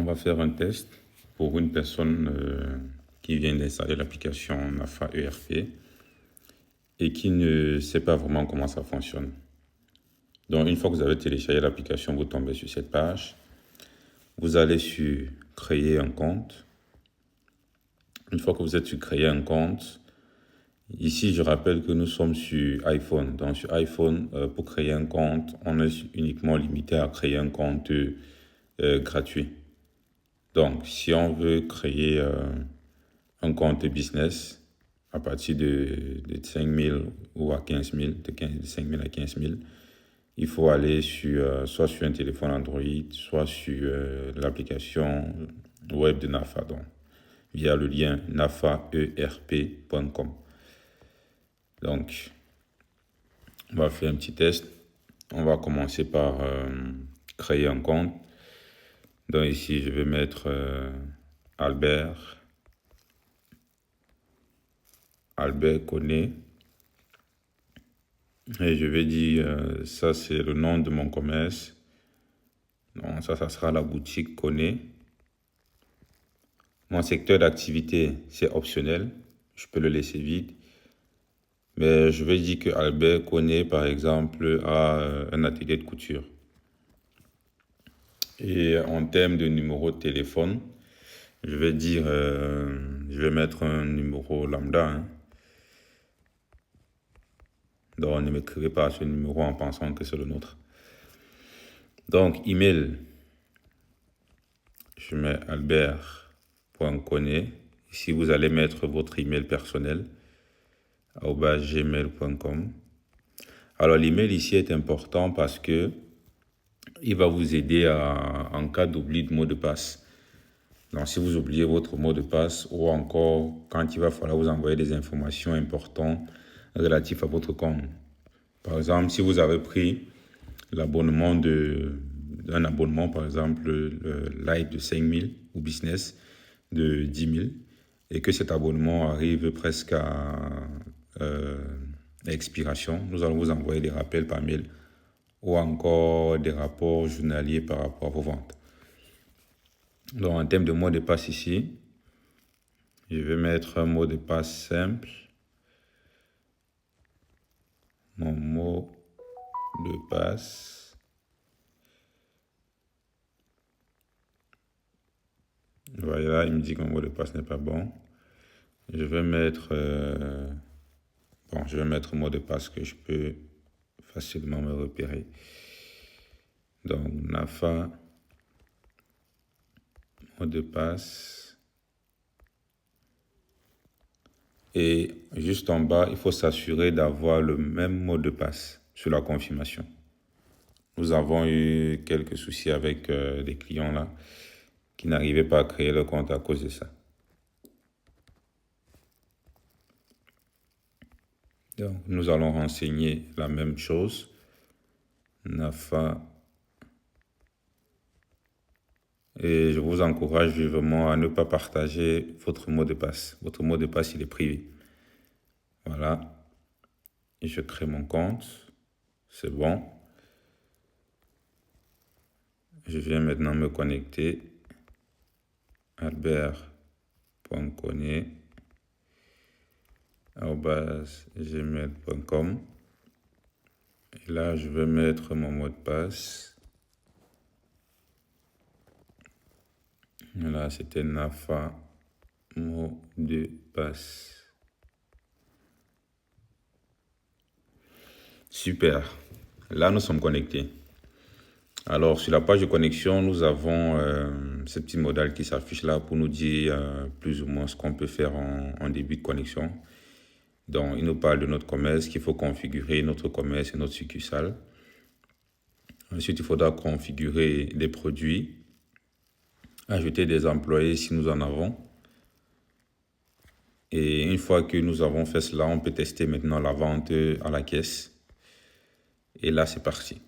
on va faire un test pour une personne qui vient d'installer l'application NAFA ERP et qui ne sait pas vraiment comment ça fonctionne. Donc, une fois que vous avez téléchargé l'application, vous tombez sur cette page. Vous allez sur « Créer un compte ». Une fois que vous êtes sur « Créer un compte », ici, je rappelle que nous sommes sur iPhone. Donc, sur iPhone, pour créer un compte, on est uniquement limité à créer un compte gratuit. Donc, si on veut créer un compte business à partir de 5 000 ou à 15 000, de 5 000 à 15 000, il faut aller soit sur un téléphone Android, soit sur l'application web de NAFA, donc, via le lien nafaerp.com. Donc, on va faire un petit test. On va commencer par créer un compte. Donc ici, je vais mettre Albert Koné. Et je vais dire, ça c'est le nom de mon commerce. Donc ça sera la boutique Koné. Mon secteur d'activité, c'est optionnel. Je peux le laisser vide. Mais je vais dire que Albert Koné, par exemple, a un atelier de couture. Et en termes de numéro de téléphone, je vais dire, je vais mettre un numéro lambda. Hein. Donc, ne m'écrivez pas ce numéro en pensant que c'est le nôtre. Donc, email, je mets albert.koné. Ici, vous allez mettre votre email personnel, @gmail.com. Alors, l'email ici est important parce que il va vous aider en cas d'oubli de mot de passe. Donc, si vous oubliez votre mot de passe ou encore quand il va falloir vous envoyer des informations importantes relatives à votre compte. Par exemple, si vous avez pris l'abonnement d'un abonnement, par exemple, le Light de 5 000 ou Business de 10 000 et que cet abonnement arrive presque à expiration, nous allons vous envoyer des rappels par mail ou encore des rapports journaliers par rapport à vos ventes. Donc, en termes de mot de passe ici, je vais mettre un mot de passe simple. Mon mot de passe. Voilà, il me dit que mon mot de passe n'est pas bon. Je vais mettre un mot de passe que je peux facilement me repérer. Donc, NAFA, mot de passe. Et juste en bas, il faut s'assurer d'avoir le même mot de passe sur la confirmation. Nous avons eu quelques soucis avec des clients là qui n'arrivaient pas à créer le compte à cause de ça. Donc, nous allons renseigner la même chose. NAFA. Et je vous encourage vivement à ne pas partager votre mot de passe. Votre mot de passe, il est privé. Voilà. Et je crée mon compte. C'est bon. Je viens maintenant me connecter. albert.koné @gmail.com. Et là, je vais mettre mon mot de passe. Là, c'était NAFA, mot de passe. Super. Là, nous sommes connectés. Alors, sur la page de connexion, nous avons ce petit modèle qui s'affiche là pour nous dire plus ou moins ce qu'on peut faire en début de connexion. Donc, il nous parle de notre commerce, qu'il faut configurer notre commerce et notre succursale. Ensuite, il faudra configurer des produits, ajouter des employés si nous en avons. Et une fois que nous avons fait cela, on peut tester maintenant la vente à la caisse. Et là, c'est parti.